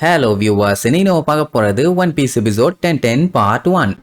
Hello viewers, இன்னைக்கு நம்ம பார்க்க போறது One Piece episode 1010 part 1.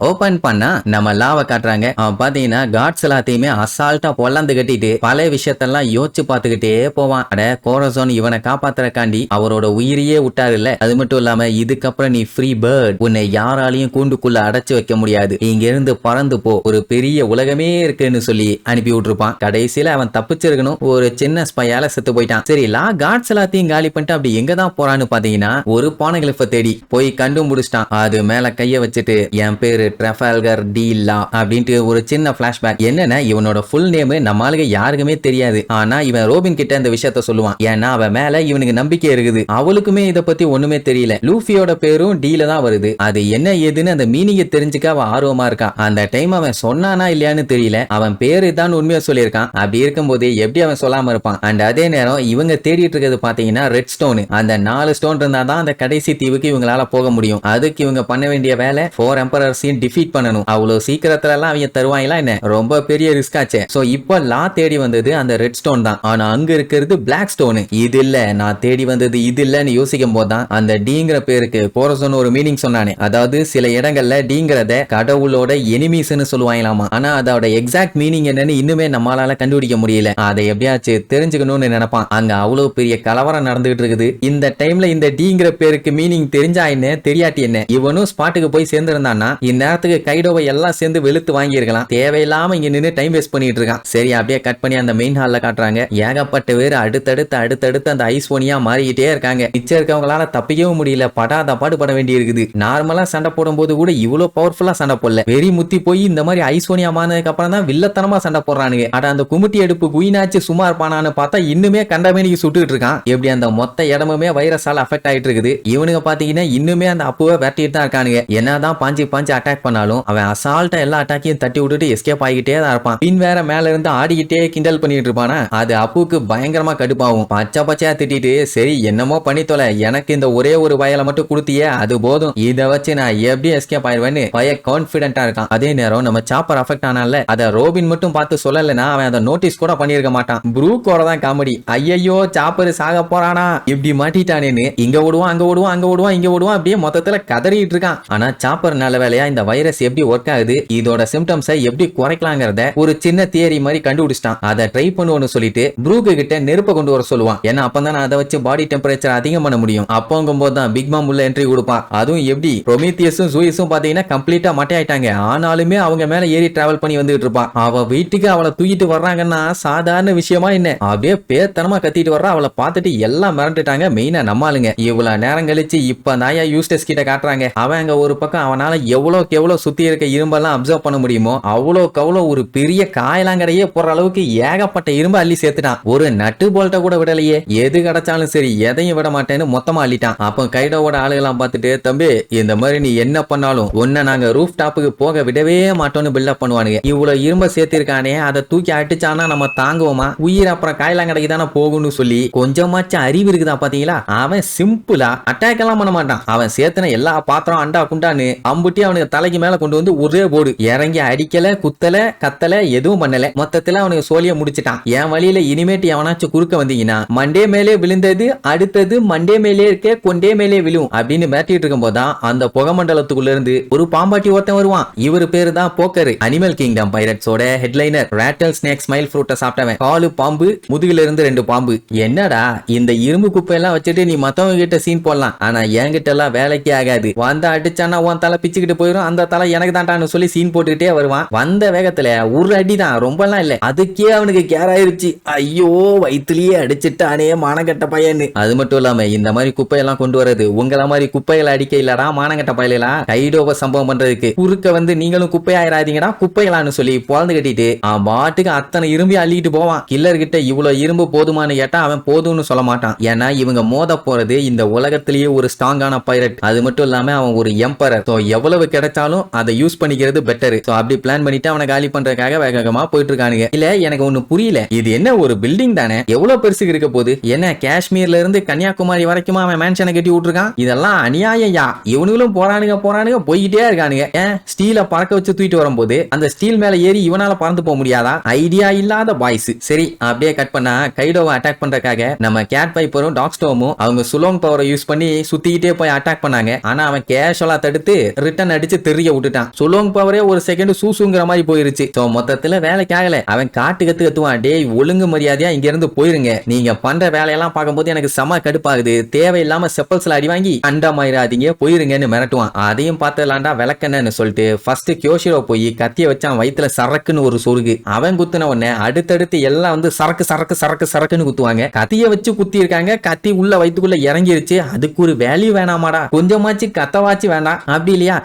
Open பண்ணா நம்ம லாவை காட்டுறாங்க. அவன் பாத்தீங்கன்னா காட்ஸ் எல்லாத்தையுமே அசால்ட்டா பொல்லாந்து கட்டிட்டு பல விஷயத்தெல்லாம் யோசிச்சு பாத்துக்கிட்டே போவான். அட கோரசோன் இவனை காப்பாத்துறக்காண்டி அவரோட உயிரையே விட்டாரு இல்ல. அது மட்டும் இல்லாம இதுக்கப்புறம் நீ ஃப்ரீ பேர்ட், உன்னை யாராலையும் கூண்டுக்குள்ள அடைச்சு வைக்க முடியாது, இங்க இருந்து பறந்து போ, ஒரு பெரிய உலகமே இருக்குன்னு சொல்லி அனுப்பி விட்டுருப்பான். கடைசியில அவன் தப்பிச்சிருக்கணும், ஒரு சின்ன ஸ்பையால செத்து போயிட்டான். சரி, லா காட்ஸ் எல்லாத்தையும் காலி பண்ணிட்டு அப்படி எங்கதான் போறான்னு பாத்தீங்கன்னா ஒரு பானகிலிஃப தேடி போய் கண்டுபிடிச்சிட்டான். அது மேல கைய வச்சுட்டு என் பேரு ட்ரஃபால்கர் டி லா அப்படின்ட்டு ஒரு சின்ன பிளாஷ்பேக். என்னன்னா இவனோட ஃபுல் நேம் நம்ம ஆளுங்க யாருக்குமே தெரியாது. ஆனா இவன் ரோபின் கிட்ட இந்த விஷயத்த சொல்லுவான். ஏன்னா அவன் மேல இவனுக்கு நம்பிக்கை இருக்குது. அவளுக்குமே இத பத்தி ஒண்ணுமே தெரியல. லூஃபியோட பேரும் டீல தான் வருது. அது என்ன ஏதுன்னு அந்த மீனிங்க தெரிஞ்சுக்க அவன் ஆர்வமா இருக்கான். அந்த டைம் அவன் சொன்னானா இல்லையான்னு தெரியல. அவன் பேரு தான் உண்மையா சொல்லியிருக்கான். அப்படி இருக்கும்போது எப்படி அவன் சொல்லாம இருப்பான்? அண்ட் அதே நேரம் இவங்க தேடிட்டு இருக்கிறது பாத்தீங்கன்னா ரெட் ஸ்டோன். அந்த 4 ஸ்டோன் இருந்தாதான் அந்த கடைசி தீவுக்கு இவங்களால போக முடியும். அதுக்கு இவங்க பண்ண வேண்டிய வேலை 4 எம்பரர்ஸையும் டிஃபீட் பண்ணணும். அவ்வளவு சீக்கிரத்துல எல்லாம் அவங்க தருவாங்களா என்ன? ரொம்ப பெரிய ரிஸ்க் ஆச்சு. சோ இப்போ லா தேடி வந்தது அந்த ரெட் ஸ்டோன் தான். ஆனா அங்க இருக்கிறது பிளாக் ஸ்டோன். இது இல்ல, நான் தேடி வந்தது இது இல்லன்னு யோசிக்கும் போதுதான் அந்த டீங்கிற பேருக்கு கோரசோன் ஒரு மீனிங் சொன்னானே. அதாவது சில இடங்கள்ல டீங்கிறத கடவுளோட எனிமீஸ்னு சொல்லுவாங்களாமா. ஆனா அதோட எக்ஸாக்ட் மீனிங் என்னன்னு இன்னுமே நம்மளால கண்டுபிடிக்க முடியல. அதை எப்படியாச்சும் தெரிஞ்சுக்கணும்னு நினைப்பான். அங்க அவ்வளவு பெரிய கலவரம் நடந்துகிட்டு இருக்குது. இந்த டைம்ல இந்த டீங்கிற பேருக்கு மீனிங் தெரிஞ்சா என்ன, தெரியாட்டி என்ன, இவனும் ஸ்பாட்டுக்கு போய் சேர்ந்திருந்தான்னா இந்நேரத்துக்கு கைடோவை எல்லாம் சேர்ந்து வெளுத்து வாங்கியிருக்கலாம். தேவையில்லாம இங்க நின்று டைம் வேஸ்ட் பண்ணிட்டு இருக்கான். சரி, அப்படியே கட் பண்ணி அந்த மெயின் ஹால்ல காட்டுறாங்க. ஏகப்பட்ட பேர் அடுத்தடுத்து அந்த ஐஸ்போனியா மாறிக்கிட்டே இருக்காங்க. மிச்சம் இருக்கவங்களால தப்பிக்கவும் முடியல. படாத பாடுபட வேண்டி இருக்குது. நார்மலா சண்டை போடும் போது கூட இவ்வளவு பவர்ஃபுல்லா சண்டை போடல. வெறி முத்தி போய் இந்த மாதிரி ஐஸ்போனியா மாறினதுக்கு அப்புறம் தான் வில்லத்தனமா சண்டை போடுறானுங்க. அட அந்த குமுட்டி எடுப்பு குயினாச்சு சும்மா இருப்பானான்னு பார்த்தா இன்னுமே கண்டமேனிக்கு சுட்டுட்டு இருக்கான். எப்படி அந்த மொத்த இடமுமே வைரஸால அஃபெக்ட் ஆயிட்டு இருக்குது. இவனுங்க பாத்தீங்கன்னா இன்னுமே அந்த அப்புவை வெட்டிட்டு தான் இருக்கானுங்க. என்னதான் பாஞ்சு அட்டாக் பண்ணாலும் அவன் அசால்ட்டா எல்லா அட்டாக்கையும் தட்டி விட்டுட்டு எஸ்கேப் ஆகிட்டே தான் இருப்பான். பின் வேற மேல இருந்து ஆடிக்கிட்டே கிண்டல் பண்ணிட்டு இருப்பானா. அது அப்புக்கு பயங்கரமா கடுப்பாகும். பச்சையா திட்டிட்டு சரி என்னமோ பண்ணி தொலை, எனக்கு இந்த ஒரே ஒரு வயலை மட்டும் கொடுத்தியே அது போதும், இதை வச்சு நான் எப்படி எஸ்கேப் ஆயிடுவேன்னு பய கான்பிடென்டா இருக்கான். அதே நேரம் நம்ம சாப்பர் அஃபெக்ட் ஆனால அதை ரோபின் மட்டும் பார்த்து சொல்லலைன்னா அவன் அதை நோட்டீஸ் கூட பண்ணிருக்க மாட்டான். ப்ரூக்கோட தான் காமெடி. ஐயோ சாப்பர் சாக போறானா, இப்படி மாட்டிட்டானேன்னு இங்க ஓடுவான் அங்க ஓடுவான் அங்க ஓடுவான் இங்க ஓடுவான், அப்படியே மொத்தத்துல கதறிட்டு இருக்கான். ஆனா சாப்பர் நல்ல வேலையா இந்த வைரஸ் எப்படி ஒர்க் ஆகுது, இதோட சிம்டம்ஸை எப்படி குறைக்கலாங்கிறத ஒரு சின்ன தியரி மாதிரி கண்டுபிடிச்சிட்டான். அதை ட்ரை பண்ணுவோம்னு சொல்லிட்டு ப்ரூக்கு கிட்ட நெருப்பை கொண்டு வர சொல்லுவான். ஏன்னா அப்பதான் அதை வச்சு பாடி டெம்பரேச்சர் அதிகம் பண்ண முடியும். அப்போங்கும் போது தான் பிக் மாம் உள்ள என்ட்ரி கொடுப்பான். அதுவும் எப்படி ப்ரொமீத்தியஸும் ஜூயிஸும் பாத்தீங்கன்னா கம்ப்ளீட்டா மட்டையாயிட்டாங்க. ஆனாலுமே அவங்க மேல ஏறி டிராவல் பண்ணி வந்துட்டு இருப்பான். அவ வீட்டுக்கு அவளை தூக்கிட்டு வர்றாங்கன்னா சாதாரண விஷயமா என்ன, அப்படியே பேத்தனமா கத்திட்டு வர்றா. அவளை பார்த்துட்டு எல்லாம் மிரண்டுட்டாங்க. மெயினா நம்மளுங்க இவ்வளவு நேரம் கழிச்சு இப்ப நாயா யூஸ்டஸ் கிட்ட காட்டுறாங்க. அவன் அங்க ஒரு பக்கம் அவனால எவ்வளவுக்கு எவ்வளவு சுத்தி இருக்க இரும்பெல்லாம் அப்சர்வ் பண்ண முடியுமோ அவ்வளோக்கு அவ்வளோ ஒரு பெரிய காயலாங்கடையே போற அளவுக்கு ஏகப்பட்ட இரும்பு அள்ளி சேர்த்துட்டான். ஒரு நட்டு போல்ட்ட கூட விடலையே. எது கிடைச்சாலும் சரி எதையும் விட மாட்டேன்னு மொத்தமா அள்ளிட்டான். அப்போ கைடோவோட ஆளுகளாம் பார்த்துட்டு தம்பி இந்த மாதிரி நீ என்ன பண்ணாலும் உன்னை நாங்க ரூஃப் டாப்புக்கு போக விடவே மாட்டோம்னு பில்டப் பண்ணுவானுங்க. இவ்வளவு இரும்ப சேர்த்திருக்கானே அதை தூக்கி அடிச்சானா நம்ம தாங்குவோமா, உயிர் அப்புறம் காயலாங்கடைக்கு தானே போகும்னு சொல்லி கொஞ்சமாச்சும் அறிவு இருக்குதா பாத்தீங்களா. அவன் சிம்பிளா அட்டாக் எல்லாம் பண்ண மாட்டான். அவன் சேர்த்தன எல்லா பாத்திரம் அண்டா குண்டான்னு அம்புட்டி அவனுக்கு தலைக்கு மேல கொண்டு வந்து ஒரே போடு. இறங்கி அடிக்கல குத்தல கத்தல எதுவும் பண்ணல. மொத்தத்துல அவனுக்கு சோழிய முடிச்சிட்டான். என் வழியில இனிமேட்டு எவனாச்சும் குறுக்க வந்தீங்கன்னா மண்டே மேலே விழுந்தது அடுத்தது மண்டே மேலே இருக்க கொண்டே மேலே விழும் அப்படின்னு மிரட்டிட்டு இருக்கும் போதுதான் அந்த புகமண்டலத்துக்குள்ள இருந்து ஒரு பாம்பாட்டி ஒருத்தன் வருவான். இவரு பேரு தான் போக்கர். அனிமல் கிங்டம் பைரட்ஸோட ஹெட்லைனர். ராட்டல் ஸ்னேக் ஸ்மைல் ஃப்ரூட்டை சாப்பிட்டவன். காலு பாம்பு, முதுகுல இருந்து 2 பாம்பு. என்னடா இந்த இரும்பு குப்பை எல்லாம் வச்சுட்டு நீ மத்தவங்க கிட்ட சீன் போடலாம், ஆனா என்கிட்ட எல்லாம் வேலைக்கே ஆகாது. வந்த அடிச்சானா உன் தலை பிச்சுக்கிட்டு போயிடும், அந்த தலை எனக்கு தான்டான்னு சொல்லி சீன் போட்டுக்கிட்டே வருவான். வந்த வேகத்துல ஒரு அடிதான், ரொம்பலாம் இல்ல, அதுக்கே அவனுக்கு கேர் ஆயிருச்சு. ஐயோ வயிற்றுலயே அடிச்சுட்டானே மானகட்ட பையன்னு. அது மட்டும் இல்லாம இந்த மாதிரி குப்பையெல்லாம் கொண்டு வரது உங்கள மாதிரி குப்பைகளை அடிக்க இல்லடா மானகட்ட பையலா. கைடோவ சம்பவம் பண்றதுக்கு குறுக்க வந்து நீங்களும் குப்பையாயிராதீங்கடா குப்பைகளான்னு சொல்லி பொழந்து கட்டிட்டு பாட்டுக்கு அத்தனை இரும்பி அள்ளிட்டு போவான். கில்லர் கிட்ட இவ்வளவு இரும்பு போதுமானு கேட்டா அவன் போதும்னு சொல்ல மாட்டான். ஏன்னா இவங்க மோத போறது இந்த உலகத்திலேயே ஒரு ஸ்ட்ராங்கான பைரட். அது மட்டும் இல்லாம அவன் ஒரு எம்பரர். எவ்வளவு கிடைச்ச கிடைச்சாலும் அதை யூஸ் பண்ணிக்கிறது பெட்டர். சோ அப்படி பிளான் பண்ணிட்டு அவனை காலி பண்றதுக்காக வேகமா போயிட்டு இருக்கானுங்க. இல்ல எனக்கு ஒண்ணு புரியல, இது என்ன ஒரு பில்டிங் தானே, எவ்வளவு பெருசுக்கு இருக்க போகுது? என்ன காஷ்மீர்ல இருந்து கன்னியாகுமரி வரைக்கும் அவன் மேன்ஷனை கட்டி விட்டுருக்கான்? இதெல்லாம் அநியாயம். இவனுங்களும் போறானுங்க போய்கிட்டே இருக்கானுங்க. ஸ்டீல பறக்க வச்சு தூக்கிட்டு வரும்போது அந்த ஸ்டீல் மேல ஏறி இவனால பறந்து போக முடியாதா? ஐடியா இல்லாத பாய்ஸ். சரி அப்படியே கட் பண்ணா கைடோவை அட்டாக் பண்றதுக்காக நம்ம கேட் பைப்பரும் டாக் ஸ்டோமும் அவங்க சுலோங் பவரை யூஸ் பண்ணி சுத்திக்கிட்டே போய் அட்டாக் பண்ணாங்க. ஆனா அவன் கேஷுவலா தடுத்து ரிட்டர்ன் அடிச்சு தெரிய விட்டுட்டான். சுலோங் பவரே ஒரு செகண்ட் சூசுங்கிற மாதிரி போயிருச்சு. சோ மொத்தத்துல வேலைக்கு ஆகல. அவன் காட்டு கத்துவான், டேய் ஒழுங்கு மரியாதையா இங்க இருந்து போயிருங்க, நீங்க பண்ற வேலையெல்லாம் பார்க்கும்போது எனக்கு செம கடுப்பாகுது, தேவையில்லாம செப்பல்ஸ்ல அடி வாங்கி அண்டமாயிராதீங்க போயிருங்கன்னு மிரட்டுவான். அதையும் பார்த்தலாண்டா விளக்கன்னு சொல்லிட்டு ஃபர்ஸ்ட் கியோஷிரோ போய் கத்திய வச்சான் வயித்துல சரக்குன்னு ஒரு சொருகு. அவன் குத்துன உடனே அடுத்தடுத்து எல்லாம் வந்து சரக்கு சரக்கு சரக்கு சரக்குன்னு குத்துவாங்க. கத்திய வச்சு குத்தி இருக்காங்க, கத்தி உள்ள வயித்துக்குள்ள இறங்கிருச்சு. அதுக்கு ஒரு வேல்யூ வேணாமாடா, கொஞ்சமாச்சு கத்தவாச்சு வேண்டாம் அப்படி இல்லையா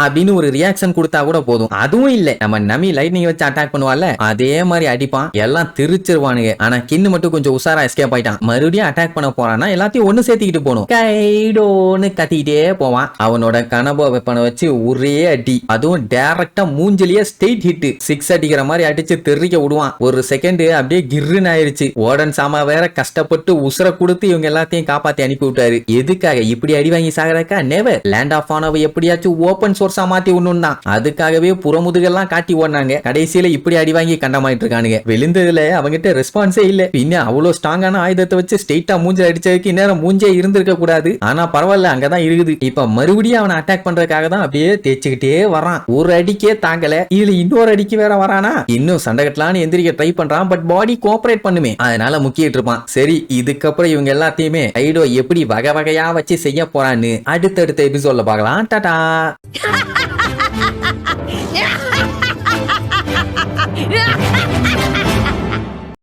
அப்படின்னு ஒரு ரியாக்ஷன் கொடுத்தா கூட போதும். அதுவும் இல்ல, நம்ம நமி லைட்னிங் வச்சு அட்டாக் பண்ணுவால அதே மாதிரி அடிப்பான். எல்லாம் திருச்சிருவானுங்க. ஆனா கின்னு மட்டும் கொஞ்சம் உசாரா எஸ்கேப் ஆயிட்டான். மறுபடியும் அட்டாக் பண்ண போறான்னா எல்லாத்தையும் ஒண்ணு சேர்த்திக்கிட்டு போகணும். கைடோன்னு கத்திக்கிட்டே போவான். அவனோட கனபோ வெப்பனை வச்சு ஒரே அடி, அதுவும் டைரக்டா மூஞ்சிலேயே ஸ்ட்ரெயிட் ஹிட், 6 அடிக்கிற மாதிரி அடிச்சு தெறிக்க விடுவான். ஒரு செகண்ட் அப்படியே கிர்ன்னு ஆயிருச்சு. ஓடன் சாமா வேற கஷ்டப்பட்டு உசுர கொடுத்து இவங்க எல்லாத்தையும் காப்பாத்தி அனுப்பி விட்டாரு. எதுக்காக? இப்படி அடி வாங்கி சாகறக்கா? நெவர். லேண்ட் ஆஃப் ஆனவை எப்படியாச்சும் ஓபன் சோர்ஸா மாத்தி ஒண்ணுன்னா அதுக்காகவே புறமுதுகெல்லாம் காட்டி ஓடினாங்க. கடைசியில இப்படி அடி வாங்கி கண்டமாயிட்டு இருக்கானுங்க. விழுந்ததுல அவங்கிட்ட ரெஸ்பான்ஸே இல்ல. பின்ன அவ்வளவு ஸ்ட்ராங்கான ஆயுதத்தை வச்சு ஸ்ட்ரெயிட்டா மூஞ்சில அடிச்சதுக்கு இந்நேரம் மூஞ்சே இருந்திருக்க கூடாது. ஆனா பரவாயில்ல, அங்கதான் இருக்குது. இப்ப மறுபடியும் அவனை அட்டாக் பண்றதுக்காக தான் அப்படியே தேய்ச்சிக்கிட்டே வரான். ஒரு அடிக்கே தாங்கல, இதுல இன்னொரு அடிக்கு வேற வரானா. இன்னும் சண்டை கட்டலான்னு எந்திரிக்க ட்ரை பண்றான். பட் பாடி கோஆபரேட் பண்ணுமே, அதனால முக்கிட்டு இருப்பான். சரி, இதுக்கப்புறம் இவங்க எல்லாத்தையுமே கைடோ எப்படி வகை வகையா வச்சு செய்ய போறான்னு அடுத்தடுத்த எபிசோட்ல பார்க்கலாம். டாடா.